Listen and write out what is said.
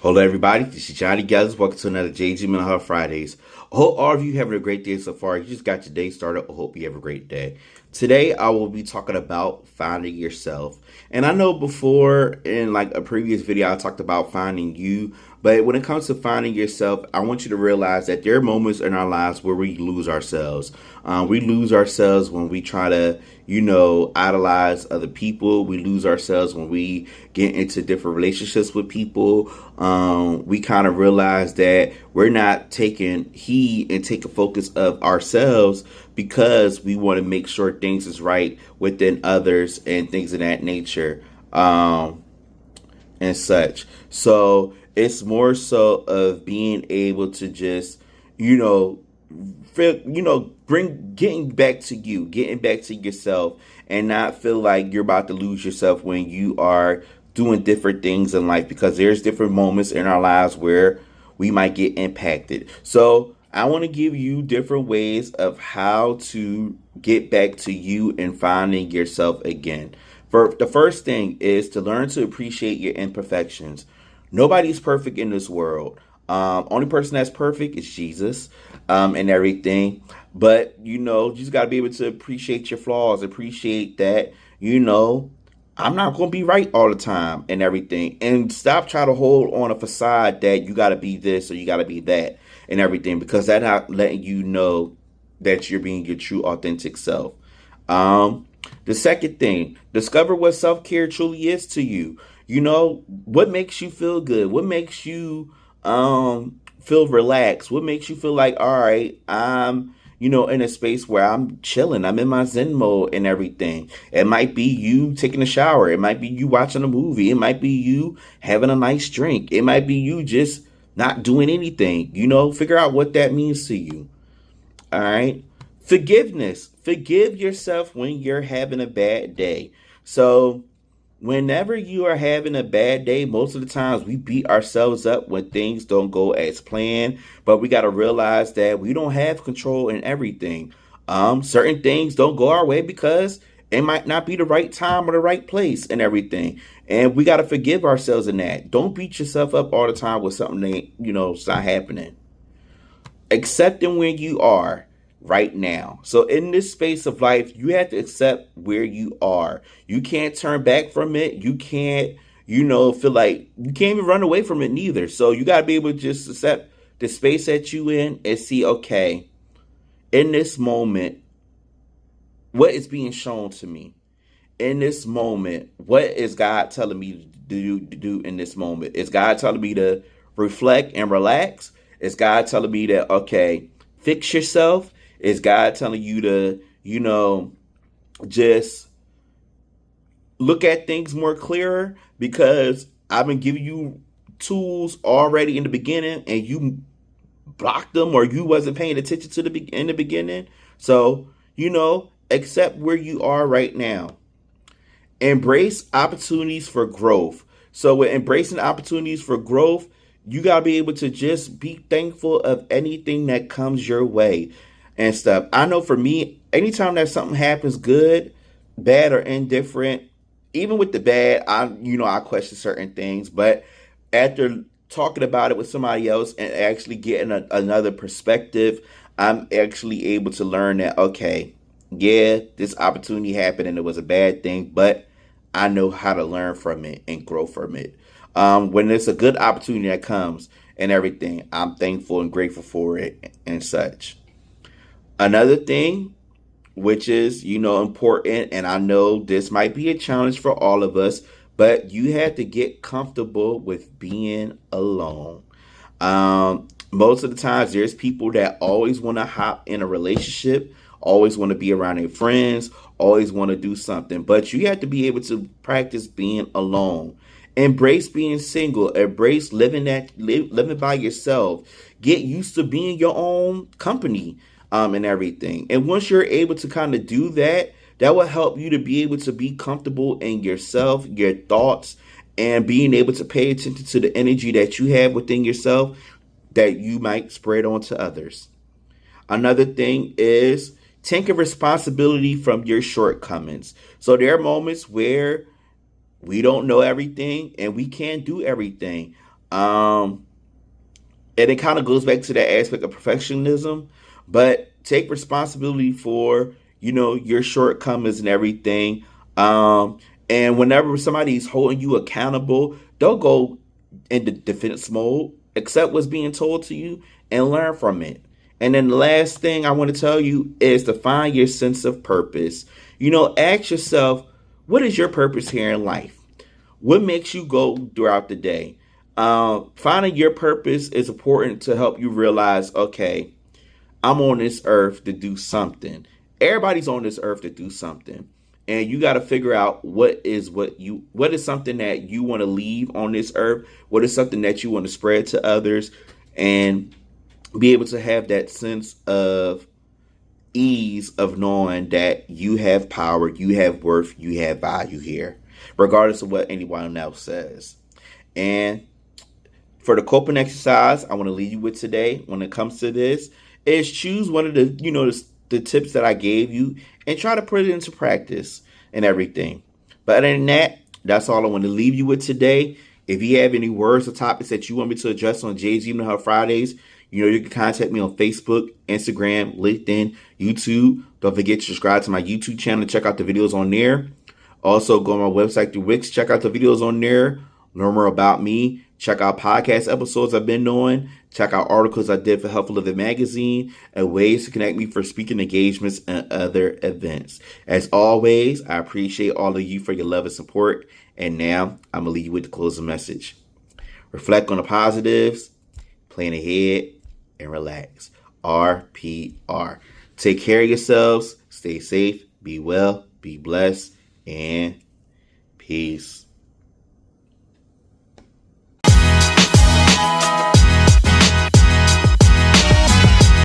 Hello, everybody. This is Johnnie Geathers. Welcome to another JG Mental Health Fridays. I hope all of you having a great day so far. You just got your day started. I hope you have a great day. Today, I will be talking about finding yourself. And I know before in like a previous video, I talked about finding you. But when it comes to finding yourself, I want you to realize that there are moments in our lives where we lose ourselves. We lose ourselves when we try to, idolize other people. We lose ourselves when we get into different relationships with people. We kind of realize that we're not taking heed and taking focus of ourselves because we want to make sure things is right within others and things of that nature. And such. So it's more so of being able to just, getting back to you, getting back to yourself, and not feel like you're about to lose yourself when you are doing different things in life, because there's different moments in our lives where we might get impacted. So I want to give you different ways of how to get back to you and finding yourself again. For the first thing is to learn to appreciate your imperfections. Nobody's perfect in this world. Only person that's perfect is Jesus, and everything. But you just gotta be able to appreciate your flaws, appreciate that, I'm not gonna be right all the time and everything. And stop trying to hold on a facade that you gotta be this or you gotta be that and everything, because that's not letting you know that you're being your true authentic self. The second thing, discover what self-care truly is to you. What makes you feel good? What makes you feel relaxed? What makes you feel like, all right, I'm, in a space where I'm chilling. I'm in my Zen mode and everything. It might be you taking a shower. It might be you watching a movie. It might be you having a nice drink. It might be you just not doing anything. Figure out what that means to you. All right. Forgiveness. Forgive yourself when you're having a bad day. So whenever you are having a bad day, most of the times we beat ourselves up when things don't go as planned. But we got to realize that we don't have control in everything. Certain things don't go our way because it might not be the right time or the right place and everything. And we got to forgive ourselves in that. Don't beat yourself up all the time with something that, it's not happening. Accepting where you are right now. So in this space of life, you have to accept where you are. You can't turn back from it. You can't, feel like you can't even run away from it neither. So you got to be able to just accept the space that you in and see, okay, in this moment, what is being shown to me? In this moment, what is God telling me to do in this moment? Is God telling me to reflect and relax? Is God telling me that, okay, fix yourself? Is God telling you to, just look at things more clearer? Because I've been giving you tools already in the beginning and you blocked them, or you wasn't paying attention to in the beginning. So, accept where you are right now. Embrace opportunities for growth. So with embracing opportunities for growth, you got to be able to just be thankful of anything that comes your way and stuff. I know for me, anytime that something happens, good, bad, or indifferent, even with the bad, I question certain things. But after talking about it with somebody else and actually getting another perspective, I'm actually able to learn that, okay, yeah, this opportunity happened and it was a bad thing, but I know how to learn from it and grow from it. When there's a good opportunity that comes and everything, I'm thankful and grateful for it and such. Another thing, which is, important, and I know this might be a challenge for all of us, but you have to get comfortable with being alone. Most of the times, there's people that always want to hop in a relationship, always want to be around their friends, always want to do something, but you have to be able to practice being alone. Embrace being single. Embrace living by yourself. Get used to being your own company, and everything. And once you're able to kind of do that, that will help you to be able to be comfortable in yourself, your thoughts, and being able to pay attention to the energy that you have within yourself that you might spread on to others. Another thing is taking responsibility from your shortcomings. So there are moments where we don't know everything and we can't do everything. Um, and it kind of goes back to that aspect of perfectionism, but take responsibility for, your shortcomings and everything. And whenever somebody's holding you accountable, don't go into defense mode. Accept what's being told to you and learn from it. And then the last thing I want to tell you is to find your sense of purpose. Ask yourself, what is your purpose here in life? What makes you go throughout the day? Finding your purpose is important to help you realize, okay, I'm on this earth to do something. Everybody's on this earth to do something. And you got to figure out what is something that you want to leave on this earth? What is something that you want to spread to others, and be able to have that sense of ease of knowing that you have power, you have worth, you have value here, regardless of what anyone else says. And for the coping exercise, I want to leave you with today when it comes to this is choose one of the tips that I gave you and try to put it into practice and everything. But other than that, that's all I want to leave you with today. If you have any words or topics that you want me to address on Jay's Evening Hub Fridays, you can contact me on Facebook, Instagram, LinkedIn, YouTube. Don't forget to subscribe to my YouTube channel and check out the videos on there. Also, go on my website through Wix, check out the videos on there, learn more about me, check out podcast episodes I've been doing, check out articles I did for Helpful Living Magazine, and ways to connect me for speaking engagements and other events. As always, I appreciate all of you for your love and support. And now, I'm going to leave you with the closing message. Reflect on the positives, plan ahead, and relax. RPR. Take care of yourselves. Stay safe. Be well. Be blessed. And peace.